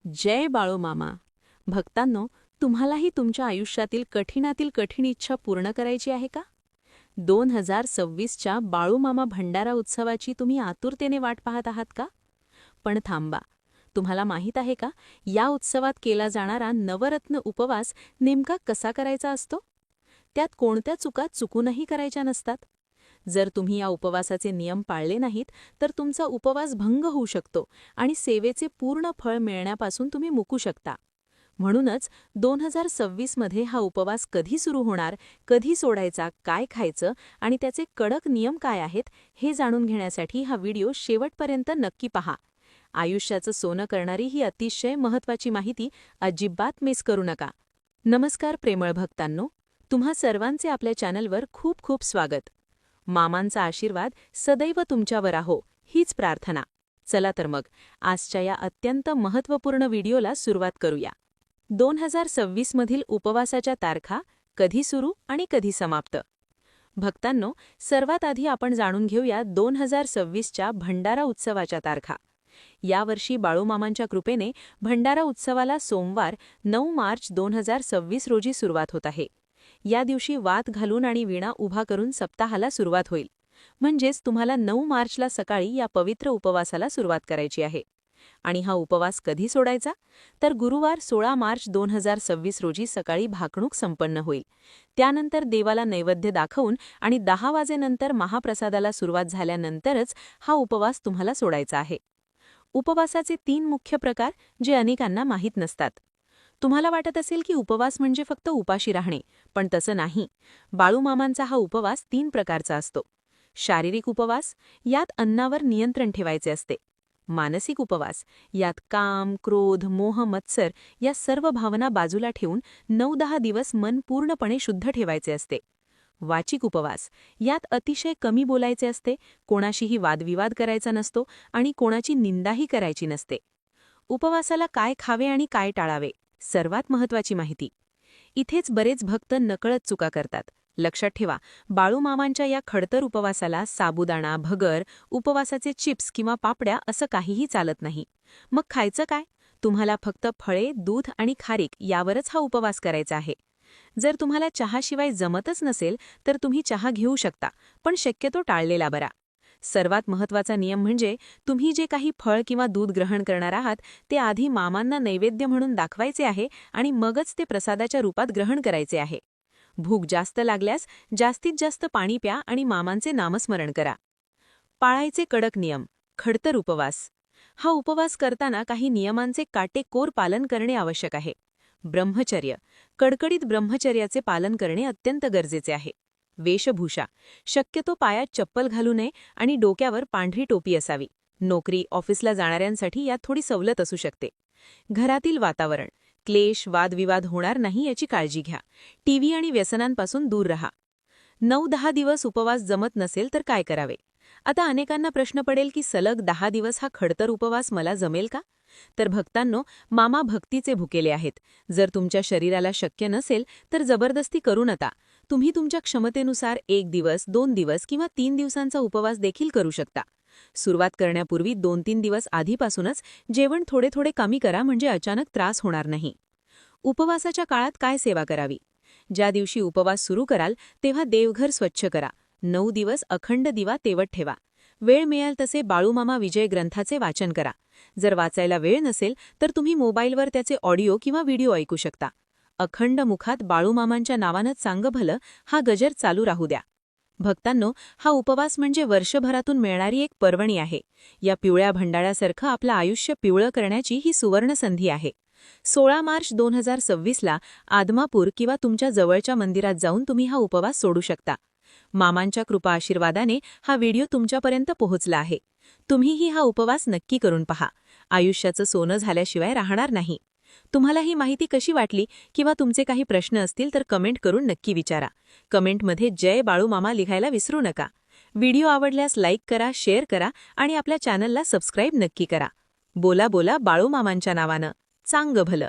जय बाळूमामा. भक्तांनो, तुम्हालाही तुमच्या आयुष्यातील कठीणातील कठीण इच्छा पूर्ण करायची आहे का? 2026च्या बाळूमामा भंडारा उत्सवाची तुम्ही आतुरतेने वाट पाहत आहात का? पण थांबा, तुम्हाला माहीत आहे का, या उत्सवात केला जाणारा नवरत्न उपवास नेमका कसा करायचा असतो? त्यात कोणत्या चुका चुकूनही करायच्या नसतात. जर तुम्ही या उपवासाचे नियम पाळले नाहीत तर तुमचा उपवास भंग होऊ शकतो आणि सेवेचे पूर्ण फळ मिळण्यापासून तुम्ही मुकू शकता. म्हणूनच 2026 मध्ये हा उपवास कधी सुरू होणार, कधी सोडायचा, काय खायचं आणि त्याचे कडक नियम काय आहेत हे जाणून घेण्यासाठी हा व्हिडिओ शेवटपर्यंत नक्की पहा. आयुष्याचं सोनं करणारी ही अतिशय महत्त्वाची माहिती अजिबात मिस करू नका. नमस्कार प्रेमळ भक्तांनो, तुम्हा सर्वांचे आपल्या चॅनलवर खूप खूप स्वागत. मामांचा आशीर्वाद सदैव तुमच्यावर राहो, हीच प्रार्थना. चला तर मग आजच्या या अत्यंत महत्त्वपूर्ण व्हिडिओला सुरुवात करूया. 2026 मधील उपवासाच्या तारखा, कधी सुरू आणि कधी समाप्त. भक्तांनो, सर्वात आधी आपण जाणून घेऊया 2026च्या भंडारा उत्सवाच्या तारखा. यावर्षी बाळूमामांच्या कृपेने भंडारा उत्सवाला सोमवार 9 मार्च 2026 रोजी सुरुवात होत आहे. या दिवशी वात घालून आणि विणा उभा करून सप्ताहाला सुरुवात होईल. म्हणजेच तुम्हाला 9 मार्चला सकाळी या पवित्र उपवासाला सुरुवात करायची आहे. आणि हा उपवास कधी सोडायचा? तर गुरुवार 16 मार्च 2026 रोजी सकाळी भाकणूक संपन्न होईल. त्यानंतर देवाला नैवेद्य दाखवून आणि 10 वाजेनंतर महाप्रसादाला सुरुवात झाल्यानंतरच हा उपवास तुम्हाला सोडायचा आहे. उपवासाचे 3 मुख्य प्रकार जे अनेकांना माहीत नसतात. तुम्हाला वाटत असेल की उपवास म्हणजे फक्त उपाशी राहणे, पण तसं नाही. बाळूमामांचा हा उपवास 3 प्रकारचा असतो. शारीरिक उपवास, यात अन्नावर नियंत्रण ठेवायचे असते. मानसिक उपवास, यात काम, क्रोध, मोह, मत्सर या सर्व भावना बाजूला ठेवून 9-10 दिवस मन पूर्णपणे शुद्ध ठेवायचे असते. वाचिक उपवास, यात अतिशय कमी बोलायचे असते, कोणाशीही वादविवाद करायचा नसतो आणि कोणाची निंदाही करायची नसते. उपवासाला काय खावे आणि काय टाळावे, सर्वात महत्त्वाची माहिती. इथेच बरेच भक्त नकळत चुका करतात. लक्षात ठेवा, बाळूमामांच्या या खडतर उपवासाला साबुदाणा, भगर, उपवासाचे चिप्स किंवा पापड्या असं काहीही चालत नाही. मग खायचं काय? तुम्हाला फक्त फळे, दूध आणि खारीक यावरच हा उपवास करायचा आहे. जर तुम्हाला चहाशिवाय जमतच नसेल तर तुम्ही चहा घेऊ शकता, पण शक्यतो टाळलेला बरा. सर्वात महत्त्वाचा नियम म्हणजे तुम्ही जे काही फळ किंवा दूध ग्रहण करणार आहात ते आधी मामांना नैवेद्य म्हणून दाखवायचे आहे आणि मगच ते प्रसादाच्या रूपात ग्रहण करायचे आहे. भूक जास्त लागल्यास जास्तीत जास्त पाणी प्या आणि मामांचे नामस्मरण करा. पाळायचे कडक नियम, खडतर उपवास. हा उपवास करताना काही नियमांचे काटेकोर पालन करणे आवश्यक आहे. ब्रह्मचर्य, कडकडीत ब्रह्मचर्याचे पालन करणे अत्यंत गरजेचे आहे. वेशभूषा, शक्यतो पायात चप्पल घालू नये आणि डोक्यावर पांढरी टोपी असावी. नोकरी, ऑफिसला जाणाऱ्यांसाठी यात थोडी सवलत असू शकते. घरातील वातावरण, क्लेश, वादविवाद होणार नाही याची काळजी घ्या. टीव्ही आणि व्यसनांपासून दूर राहा. 9-10 दिवस उपवास जमत नसेल तर काय करावे? आता अनेकांना प्रश्न पडेल की सलग 10 दिवस हा खडतर उपवास मला जमेल का? तर भक्तांनो, मामा भक्तीचे भुकेले आहेत. जर तुमच्या शरीराला शक्य नसेल तर जबरदस्ती करू नका. तुम्ही तुमच्या क्षमतेनुसार 1 दिवस, 2 दिवस किंवा 3 दिवसांचा उपवास देखील करू शकता. सुरुवात करण्यापूर्वी 2-3 दिवस आधीपासूनच जेवण थोडे थोडे कमी करा, म्हणजे अचानक त्रास होणार नाही. उपवासाच्या काळात काय सेवा करावी? ज्या दिवशी उपवास सुरू कराल तेव्हा देवघर स्वच्छ करा. 9 दिवस अखंड दिवा तेवत ठेवा. वेळ मिळेल तसे बाळूमामा विजय ग्रंथाचे वाचन करा. जर वाचायला वेळ नसेल तर तुम्ही मोबाईलवर त्याचे ऑडिओ किंवा व्हिडिओ ऐकू शकता. अखंड मुखात बाळूमामांच्या नावानं चांग भलं हा गजर चालू राहू द्या. भक्तांनो, हा उपवास म्हणजे वर्षभरातून मिळणारी एक पर्वणी आहे. या पिवळ्या भंडाऱ्यासारखं आपलं आयुष्य पिवळं करण्याची ही सुवर्ण संधी आहे. 16 मार्च 2026ला आदमापूर किंवा तुमच्या जवळच्या मंदिरात जाऊन तुम्ही हा उपवास सोडू शकता. मामांच्या कृपा आशीर्वादाने हा व्हिडिओ तुमच्यापर्यंत पोहोचला आहे. तुम्हीही हा उपवास नक्की करून पहा. आयुष्याचं सोनं झाल्याशिवाय राहणार नाही. तुम्हाला ही माहिती कशी वाटली किंवा तुमचे काही प्रश्न असतील तर कमेंट करून नक्की विचारा. कमेंटमध्ये जय बाळूमामा लिहायला विसरू नका. व्हिडिओ आवडल्यास लाईक करा, शेअर करा आणि आपल्या चॅनलला सबस्क्राईब नक्की करा. बोला बोला बाळूमामांच्या नावानं. चांग भलं.